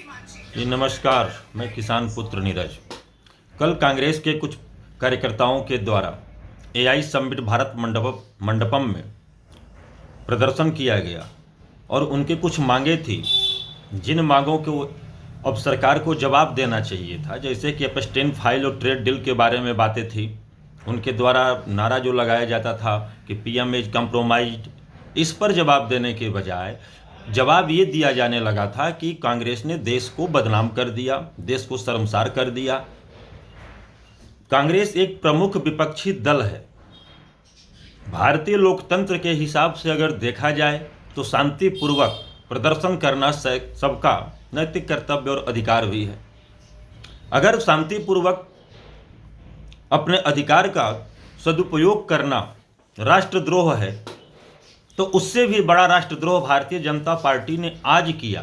जी नमस्कार, मैं किसान पुत्र नीरज। कल कांग्रेस के कुछ कार्यकर्ताओं के द्वारा एआई समिट भारत मंडपम में प्रदर्शन किया गया और उनके कुछ मांगे थी, जिन मांगों को अब सरकार को जवाब देना चाहिए था, जैसे कि एपस्टेन फाइल और ट्रेड डील के बारे में बातें थी। उनके द्वारा नारा जो लगाया जाता था कि पीएम इज कम्प्रोमाइज्ड, इस पर जवाब देने के बजाय जवाब ये दिया जाने लगा था कि कांग्रेस ने देश को बदनाम कर दिया, देश को शर्मसार कर दिया। कांग्रेस एक प्रमुख विपक्षी दल है। भारतीय लोकतंत्र के हिसाब से अगर देखा जाए तो शांतिपूर्वक प्रदर्शन करना सबका नैतिक कर्तव्य और अधिकार भी है। अगर शांतिपूर्वक अपने अधिकार का सदुपयोग करना राष्ट्रद्रोह है, तो उससे भी बड़ा राष्ट्रद्रोह भारतीय जनता पार्टी ने आज किया।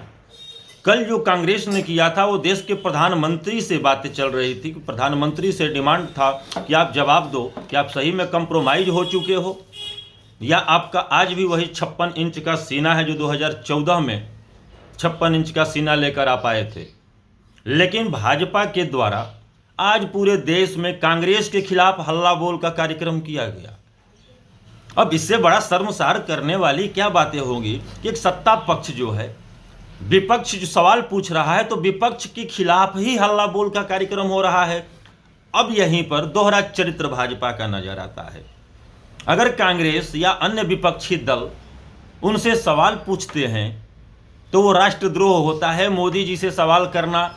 कल जो कांग्रेस ने किया था वो देश के प्रधानमंत्री से बातें चल रही थी कि प्रधानमंत्री से डिमांड था कि आप जवाब दो कि आप सही में कंप्रोमाइज हो चुके हो या आपका आज भी वही 56 इंच का सीना है जो 2014 में 56 इंच का सीना लेकर आप आए थे। लेकिन भाजपा के द्वारा आज पूरे देश में कांग्रेस के खिलाफ हल्ला बोल का कार्यक्रम किया गया। अब इससे बड़ा शर्मसार करने वाली क्या बातें होंगी कि एक सत्ता पक्ष जो है, विपक्ष जो सवाल पूछ रहा है तो विपक्ष के खिलाफ ही हल्ला बोल का कार्यक्रम हो रहा है। अब यहीं पर दोहरा चरित्र भाजपा का नजर आता है। अगर कांग्रेस या अन्य विपक्षी दल उनसे सवाल पूछते हैं तो वो राष्ट्रद्रोह होता है। मोदी जी से सवाल करना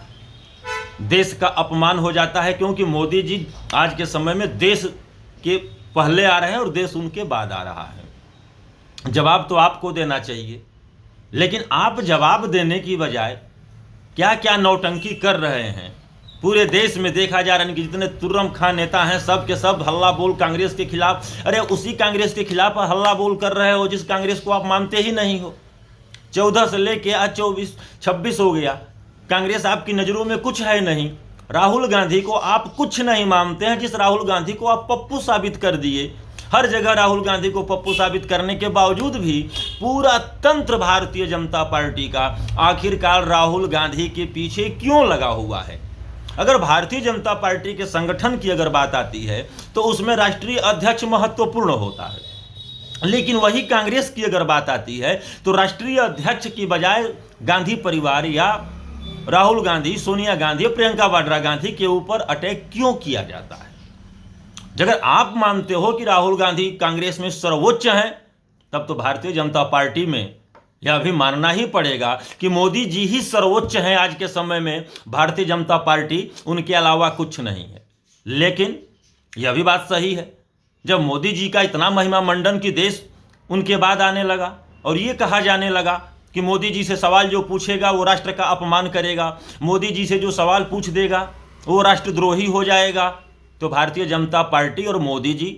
देश का अपमान हो जाता है, क्योंकि मोदी जी आज के समय में देश के पहले आ रहे हैं और देश उनके बाद आ रहा है। जवाब तो आपको देना चाहिए, लेकिन आप जवाब देने की बजाय क्या क्या नौटंकी कर रहे हैं। पूरे देश में देखा जा रहा है कि जितने तुर्रम खां नेता हैं सब के सब हल्ला बोल कांग्रेस के खिलाफ। अरे उसी कांग्रेस के खिलाफ हल्ला बोल कर रहे हो जिस कांग्रेस को आप मानते ही नहीं हो। 14 से लेके आज 26 हो गया, कांग्रेस आपकी नज़रों में कुछ है नहीं। राहुल गांधी को आप कुछ नहीं मानते हैं, जिस राहुल गांधी को आप पप्पू साबित कर दिए। हर जगह राहुल गांधी को पप्पू साबित करने के बावजूद भी पूरा तंत्र भारतीय जनता पार्टी का आखिरकार राहुल गांधी के पीछे क्यों लगा हुआ है। अगर भारतीय जनता पार्टी के संगठन की अगर बात आती है तो उसमें राष्ट्रीय अध्यक्ष महत्वपूर्ण होता है, लेकिन वही कांग्रेस की अगर बात आती है तो राष्ट्रीय अध्यक्ष की बजाय गांधी परिवार या राहुल गांधी, सोनिया गांधी और प्रियंका वाड्रा गांधी के ऊपर अटैक क्यों किया जाता है। अगर आप मानते हो कि राहुल गांधी कांग्रेस में सर्वोच्च हैं, तब तो भारतीय जनता पार्टी में यह भी मानना ही पड़ेगा कि मोदी जी ही सर्वोच्च हैं। आज के समय में भारतीय जनता पार्टी उनके अलावा कुछ नहीं है। लेकिन यह भी बात सही है, जब मोदी जी का इतना महिमा मंडन की देश उनके बाद आने लगा और ये कहा जाने लगा कि मोदी जी से सवाल जो पूछेगा वो राष्ट्र का अपमान करेगा, मोदी जी से जो सवाल पूछ देगा वो राष्ट्रद्रोही हो जाएगा, तो भारतीय जनता पार्टी और मोदी जी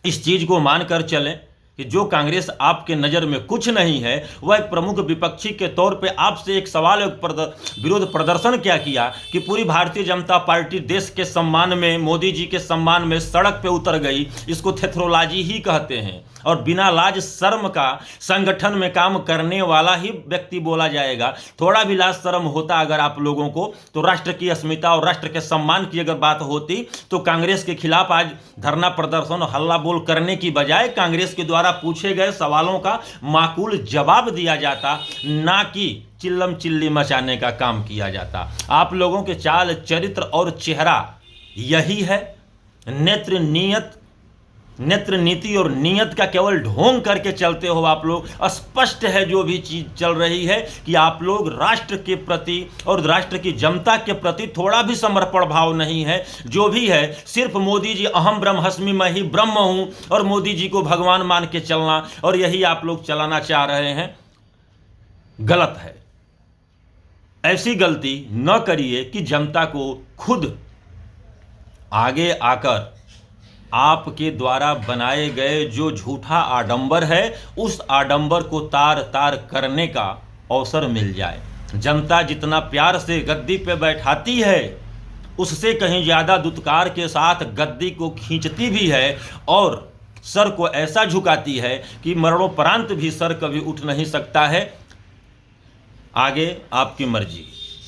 इस चीज़ को मानकर चलें कि जो कांग्रेस आपके नज़र में कुछ नहीं है, वह एक प्रमुख विपक्षी के तौर पे आपसे एक सवाल विरोध प्रदर्शन क्या किया कि पूरी भारतीय जनता पार्टी देश के सम्मान में, मोदी जी के सम्मान में सड़क पे उतर गई। इसको थेथरोलॉजी ही कहते हैं और बिना लाज शर्म का संगठन में काम करने वाला ही व्यक्ति बोला जाएगा। थोड़ा भी लाज शर्म होता अगर आप लोगों को, तो राष्ट्र की अस्मिता और राष्ट्र के सम्मान की अगर बात होती तो कांग्रेस के खिलाफ आज धरना प्रदर्शन और हल्ला बोल करने की बजाय कांग्रेस के द्वारा पूछे गए सवालों का माकूल जवाब दिया जाता, ना कि चिल्लम चिल्ली मचाने का काम किया जाता। आप लोगों के चाल चरित्र और चेहरा यही है। नेत्र नीति और नियत का केवल ढोंग करके चलते हो आप लोग। स्पष्ट है जो भी चीज चल रही है कि आप लोग राष्ट्र के प्रति और राष्ट्र की जनता के प्रति थोड़ा भी समर्पण भाव नहीं है। जो भी है सिर्फ मोदी जी अहम ब्रह्मस्मि मैं ही ब्रह्म हूं और मोदी जी को भगवान मान के चलना, और यही आप लोग चलाना चाह रहे हैं। गलत है। ऐसी गलती न करिए कि जनता को खुद आगे आकर आपके द्वारा बनाए गए जो झूठा आडंबर है उस आडंबर को तार तार करने का अवसर मिल जाए। जनता जितना प्यार से गद्दी पे बैठाती है उससे कहीं ज़्यादा दुत्कार के साथ गद्दी को खींचती भी है और सर को ऐसा झुकाती है कि मरणोपरांत भी सर कभी उठ नहीं सकता है। आगे आपकी मर्जी।